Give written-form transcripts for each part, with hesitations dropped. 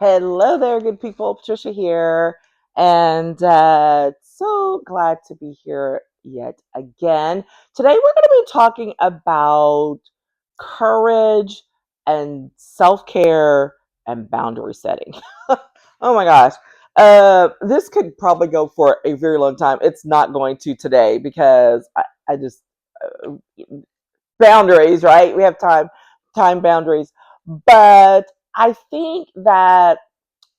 Hello there, good people. Patricia here, and so glad to be here yet again. Today, we're going to be talking about courage and self care and boundary setting. Oh my gosh. This could probably go for a very long time. It's not going to today because I just uh, boundaries, right? We have time boundaries, but I think that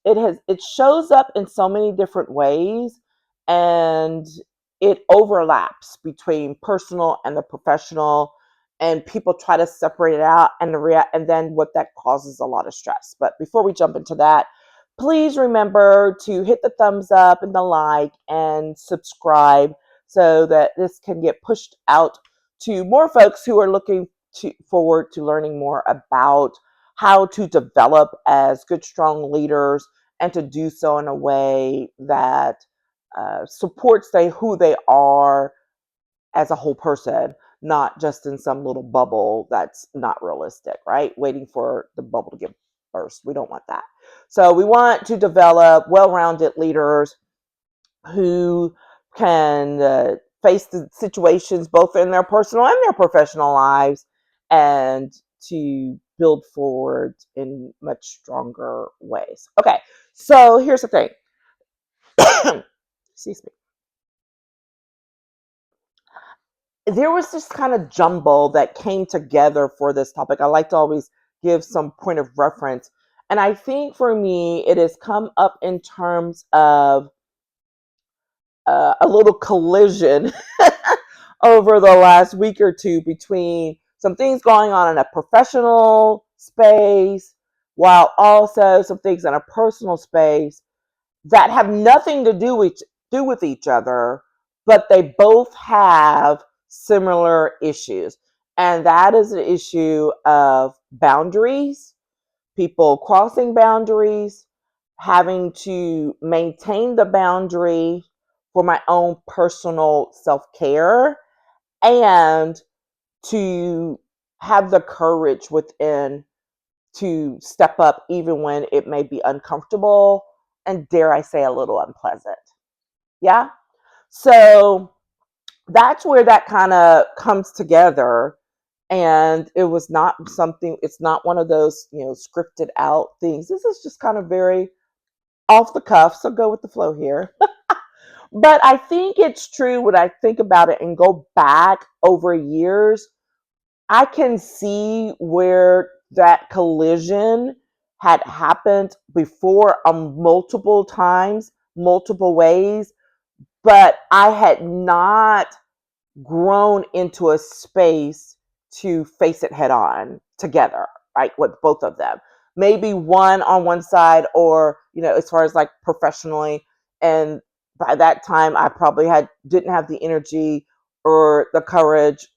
it shows up in so many different ways, and it overlaps between personal and the professional, and people try to separate it out, and then what that causes a lot of stress. But before we jump into that, please remember to hit the thumbs up and the like and subscribe so that this can get pushed out to more folks who are looking forward to learning more about how to develop as good strong leaders, and to do so in a way that supports who they are as a whole person, not just in some little bubble that's not realistic, right? Waiting for the bubble to get burst. We don't want that. So we want to develop well-rounded leaders who can face the situations both in their personal and their professional lives, and to build forward in much stronger ways. Okay, so here's the thing. Excuse me. There was this kind of jumble that came together for this topic. I like to always give some point of reference. And I think for me, it has come up in terms of a little collision over the last week or two between some things going on in a professional space, while also some things in a personal space that have nothing to do with each other, but they both have similar issues. And that is the issue of boundaries, people crossing boundaries, having to maintain the boundary for my own personal self care, and to have the courage within to step up even when it may be uncomfortable and, dare I say, a little unpleasant. Yeah. So that's where that kind of comes together. And it's not one of those, scripted out things. This is just kind of very off the cuff. So go with the flow here. But I think it's true when I think about it and go back over years. I can see where that collision had happened before, multiple times, multiple ways, but I had not grown into a space to face it head on together, right? With both of them. Maybe one on one side, or, as far as like professionally. And by that time, I probably didn't have the energy or the courage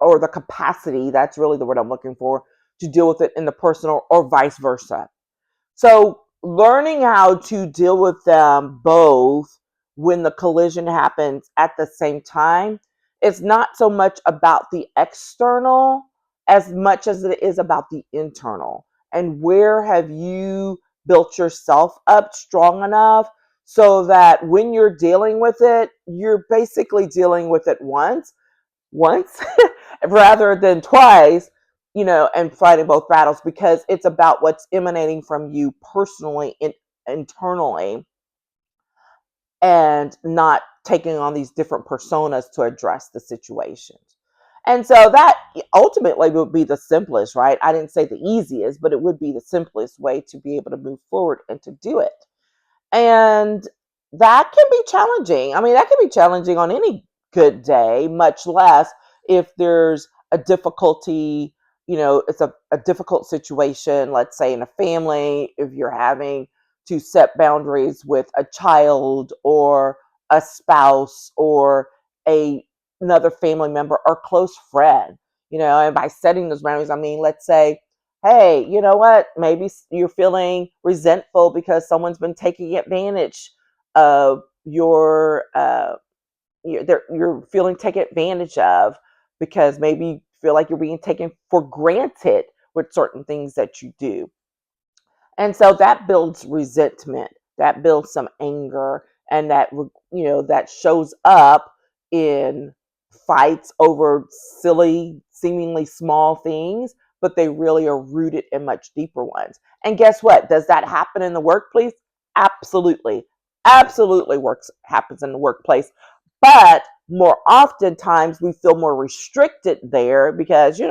or the capacity. That's really the word I'm looking for, to deal with it in the personal, or vice versa. So learning how to deal with them both when the collision happens at the same time, it's not so much about the external as much as it is about the internal. And where have you built yourself up strong enough so that when you're dealing with it, you're basically dealing with it once rather than twice, and fighting both battles, because it's about what's emanating from you personally, internally, and not taking on these different personas to address the situations. And so that ultimately would be the simplest, right? I didn't say the easiest, but it would be the simplest way to be able to move forward and to do it. And that can be challenging. I mean, that can be challenging on any good day, much less if there's a difficulty, it's a difficult situation, let's say in a family, if you're having to set boundaries with a child or a spouse or another family member or close friend, and by setting those boundaries, I mean, let's say, hey, you know what? Maybe you're feeling resentful because someone's been taking advantage of you're feeling taken advantage of, because maybe you feel like you're being taken for granted with certain things that you do. And so that builds resentment, that builds some anger, and that shows up in fights over silly, seemingly small things, but they really are rooted in much deeper ones. And guess what? Does that happen in the workplace? Absolutely. Absolutely works happens in the workplace. But more oftentimes we feel more restricted there because, you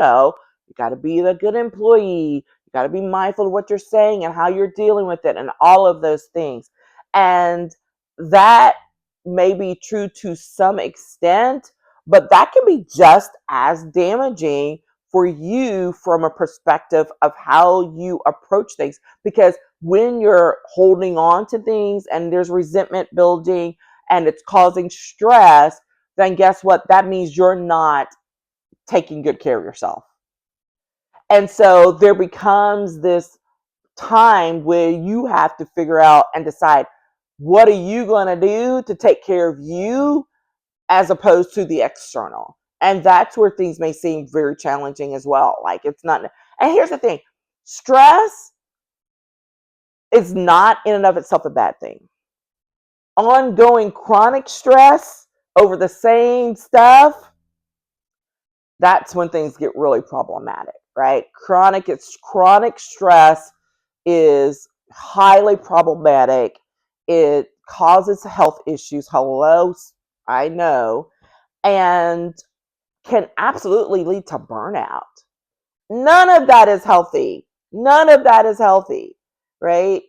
got to be the good employee. You got to be mindful of what you're saying and how you're dealing with it and all of those things. And that may be true to some extent, but that can be just as damaging for you from a perspective of how you approach things. Because when you're holding on to things and there's resentment building and it's causing stress, then guess what? That means you're not taking good care of yourself. And so there becomes this time where you have to figure out and decide, what are you going to do to take care of you as opposed to the external? And that's where things may seem very challenging as well. Like it's not, and here's the thing, stress is not in and of itself a bad thing. Ongoing chronic stress over the same stuff, that's when things get really problematic, right? Chronic stress is highly problematic. It causes health issues. Hello, I know, and can absolutely lead to burnout. None of that is healthy. None of that is healthy, right?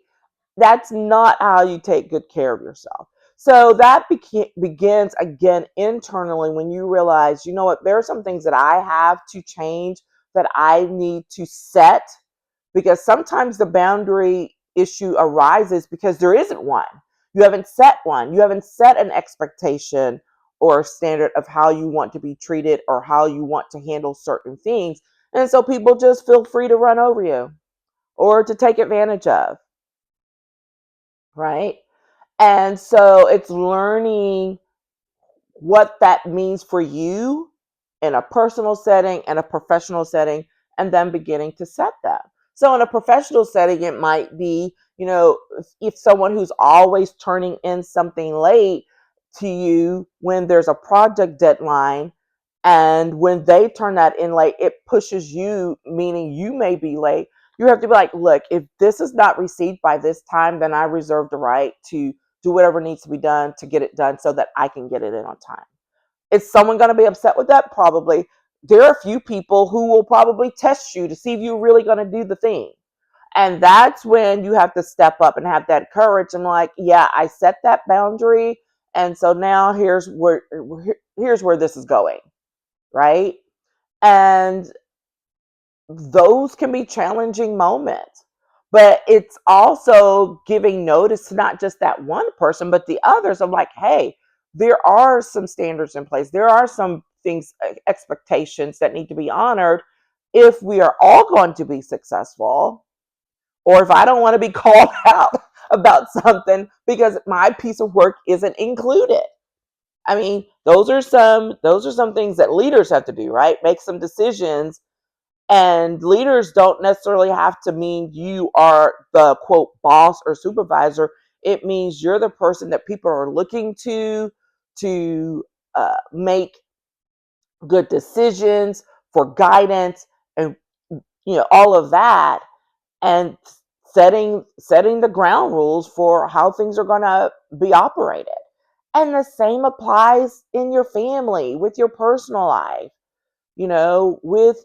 That's not how you take good care of yourself. So that begins again internally when you realize, you know what, there are some things that I have to change, that I need to set, because sometimes the boundary issue arises because there isn't one. You haven't set one. You haven't set an expectation or a standard of how you want to be treated or how you want to handle certain things. And so people just feel free to run over you or to take advantage of, right? And so it's learning what that means for you in a personal setting and a professional setting, and then beginning to set them. So in a professional setting, it might be, if someone who's always turning in something late to you when there's a project deadline, and when they turn that in late, it pushes you, meaning you may be late. You have to be like, look, if this is not received by this time, then I reserve the right to do whatever needs to be done to get it done so that I can get it in on time. Is someone going to be upset with that? Probably. There are a few people who will probably test you to see if you're really going to do the thing. And that's when you have to step up and have that courage and like, yeah, I set that boundary. And so now here's where this is going, right? And those can be challenging moments. But it's also giving notice to not just that one person, but the others. I'm like, hey, there are some standards in place. There are some things, expectations that need to be honored if we are all going to be successful, or if I don't want to be called out about something because my piece of work isn't included. I mean, those are some things that leaders have to do, right? Make some decisions, and leaders don't necessarily have to mean you are the quote boss or supervisor. It means you're the person that people are looking to make good decisions, for guidance, and all of that, and setting the ground rules for how things are going to be operated. And the same applies in your family, with your personal life, with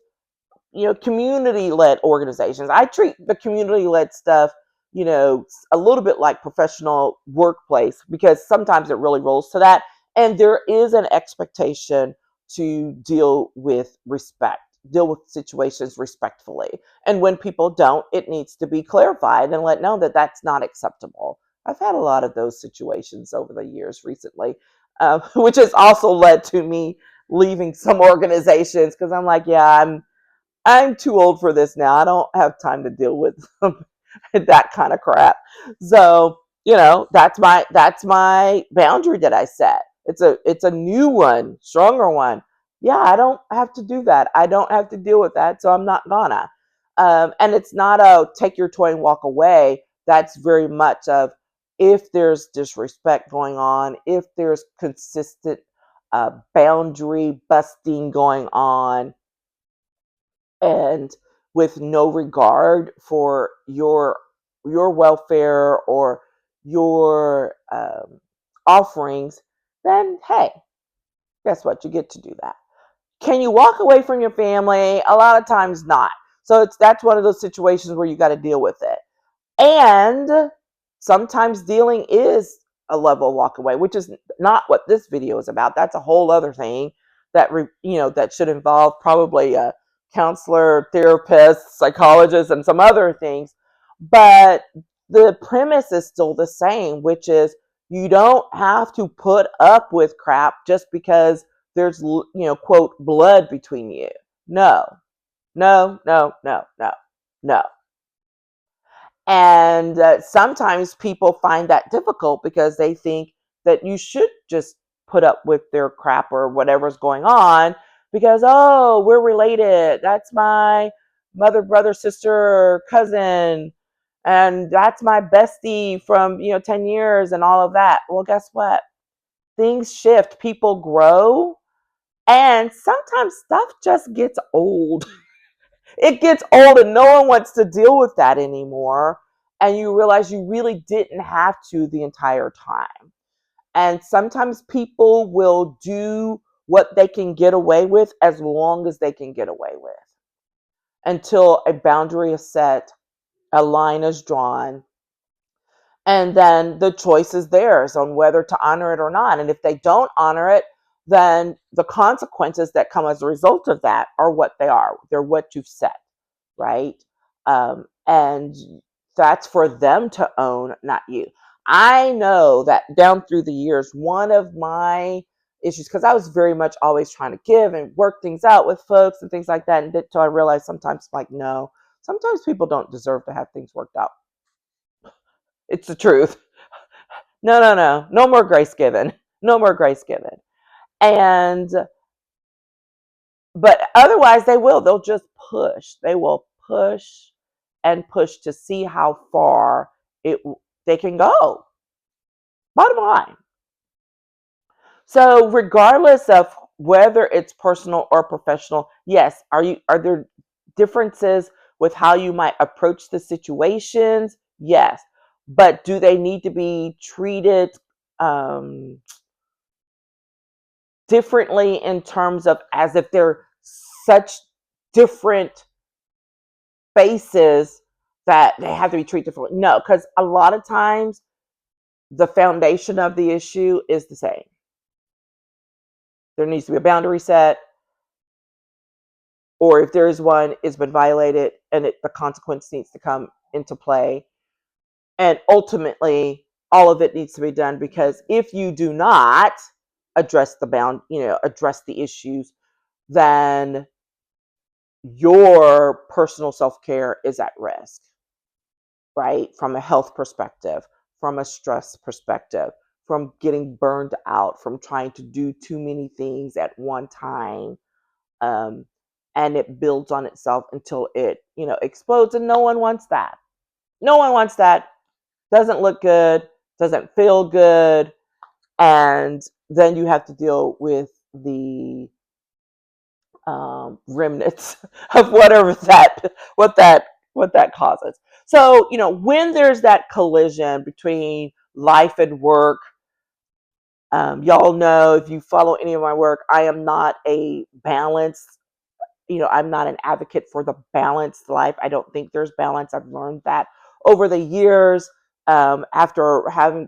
community-led organizations. I treat the community-led stuff, a little bit like professional workplace, because sometimes it really rolls to that. And there is an expectation to deal with situations respectfully. And when people don't, it needs to be clarified and let know that that's not acceptable. I've had a lot of those situations over the years recently, which has also led to me leaving some organizations because I'm like, yeah, I'm too old for this now. I don't have time to deal with that kind of crap. So, that's my boundary that I set. It's a new one, stronger one. Yeah, I don't have to do that. I don't have to deal with that, so I'm not gonna. And it's not a take your toy and walk away. That's very much of if there's disrespect going on, if there's consistent boundary busting going on, and with no regard for your welfare or your offerings, then hey, guess what? You get to do that. Can you walk away from your family? A lot of times not. So that's one of those situations where you got to deal with it. And sometimes dealing is a level walk away, which is not what this video is about. That's a whole other thing that that should involve probably a counselor, therapist, psychologist, and some other things. But the premise is still the same, which is you don't have to put up with crap just because there's quote blood between you. No, no, no, no, no, no. And sometimes people find that difficult because they think that you should just put up with their crap or whatever's going on because, oh, we're related. That's my mother, brother, sister, cousin. And that's my bestie from, 10 years and all of that. Well, guess what? Things shift, people grow, and sometimes stuff just gets old. It gets old and no one wants to deal with that anymore. And you realize you really didn't have to the entire time. And sometimes people will do what they can get away with as long as they can get away with until a boundary is set, a line is drawn, and then the choice is theirs on whether to honor it or not. And if they don't honor it, then the consequences that come as a result of that are what they are. They're what you've said, right? And that's for them to own, not you. I know that down through the years, one of my issues, because I was very much always trying to give and work things out with folks and things like that, and until I realized sometimes, like, no, sometimes people don't deserve to have things worked out. It's the truth. No, no, no. No more grace given. No more grace given. And but otherwise they will. They'll just push. They will push and push to see how far it they can go. Bottom line. So regardless of whether it's personal or professional, yes, are there differences with how you might approach the situations? Yes. But do they need to be treated differently in terms of as if they're such different faces that they have to be treated differently? No, because a lot of times the foundation of the issue is the same. There needs to be a boundary set, or if there is one, it's been violated and the consequence needs to come into play. And ultimately, all of it needs to be done because if you do not address address the issues, then your personal self-care is at risk, right? From a health perspective, from a stress perspective, from getting burned out, from trying to do too many things at one time. Um, and it builds on itself until it, explodes. And no one wants that. No one wants that. Doesn't look good, doesn't feel good. And then you have to deal with the remnants of whatever what that causes. So when there's that collision between life and work, y'all know if you follow any of my work, I am not a balanced. I'm not an advocate for the balanced life. I don't think there's balance. I've learned that over the years. After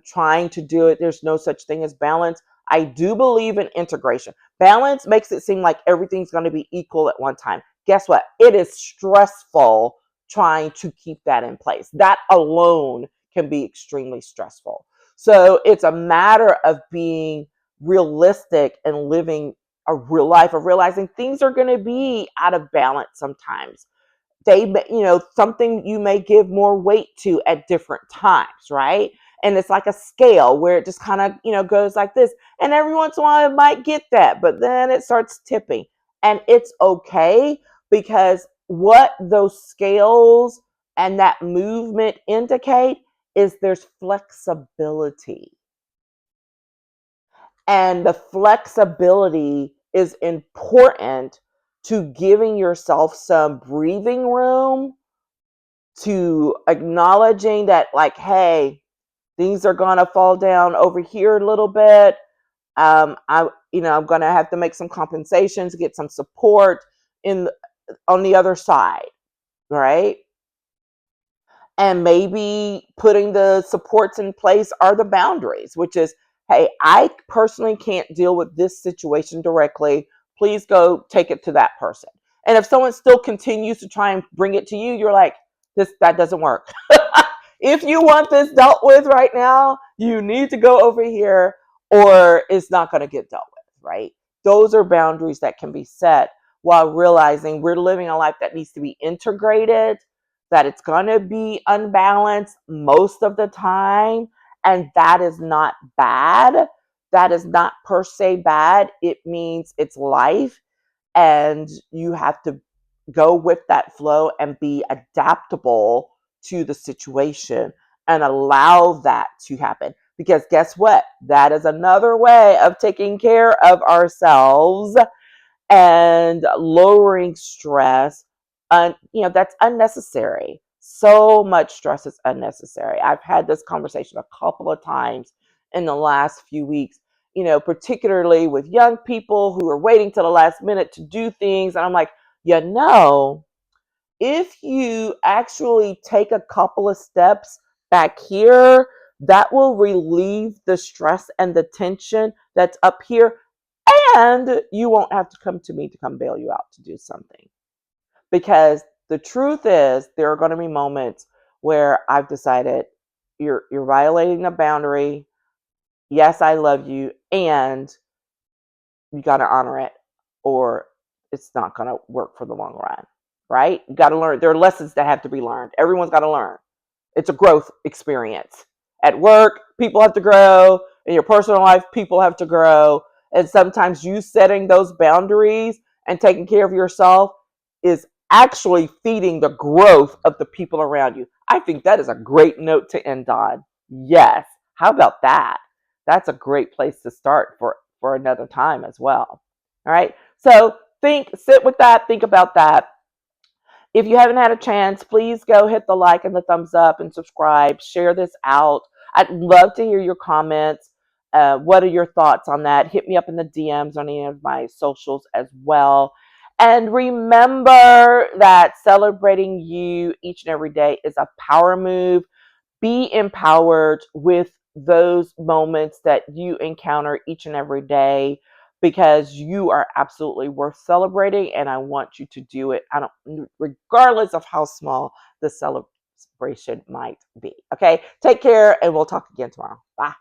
trying to do it, there's no such thing as balance. I do believe in integration. Balance makes it seem like everything's going to be equal at one time. Guess what? It is stressful trying to keep that in place. That alone can be extremely stressful. So it's a matter of being realistic and living a real life, of realizing things are going to be out of balance sometimes. Something you may give more weight to at different times, right? And it's like a scale where it just kind of, goes like this. And every once in a while it might get that, but then it starts tipping. And it's okay because what those scales and that movement indicate is there's flexibility. And the flexibility is important to giving yourself some breathing room, to acknowledging that, like, hey, things are going to fall down over here a little bit. I'm going to have to make some compensations, get some support in on the other side, right? And maybe putting the supports in place are the boundaries, which is, hey, I personally can't deal with this situation directly. Please go take it to that person. And if someone still continues to try and bring it to you, you're like, that doesn't work. If you want this dealt with right now, you need to go over here, or it's not going to get dealt with, right? Those are boundaries that can be set while realizing we're living a life that needs to be integrated, that it's going to be unbalanced most of the time. And that is not bad. That is not per se bad. It means it's life. And you have to go with that flow and be adaptable to the situation and allow that to happen. Because guess what? That is another way of taking care of ourselves and lowering stress. That's unnecessary. So much stress is unnecessary. I've had this conversation a couple of times in the last few weeks, particularly with young people who are waiting till the last minute to do things. And I'm like, you know, if you actually take a couple of steps back here, that will relieve the stress and the tension that's up here. And you won't have to come to me to come bail you out to do something. Because the truth is, there are going to be moments where I've decided you're violating the boundary. Yes, I love you, and you got to honor it, or it's not going to work for the long run, right? You got to learn. There are lessons that have to be learned. Everyone's got to learn. It's a growth experience. At work, people have to grow. In your personal life, people have to grow. And sometimes you setting those boundaries and taking care of yourself is actually feeding the growth of the people around you. I think that is a great note to end on. Yes. How about that? That's a great place to start for another time as well. All right. So sit with that, think about that. If you haven't had a chance, please go hit the like and the thumbs up and subscribe. Share this out. I'd love to hear your comments. What are your thoughts on that? Hit me up in the DMs on any of my socials as well. And remember that celebrating you each and every day is a power move. Be empowered with those moments that you encounter each and every day, because you are absolutely worth celebrating, and I want you to do it. Regardless of how small the celebration might be. Okay, take care, and we'll talk again tomorrow. Bye.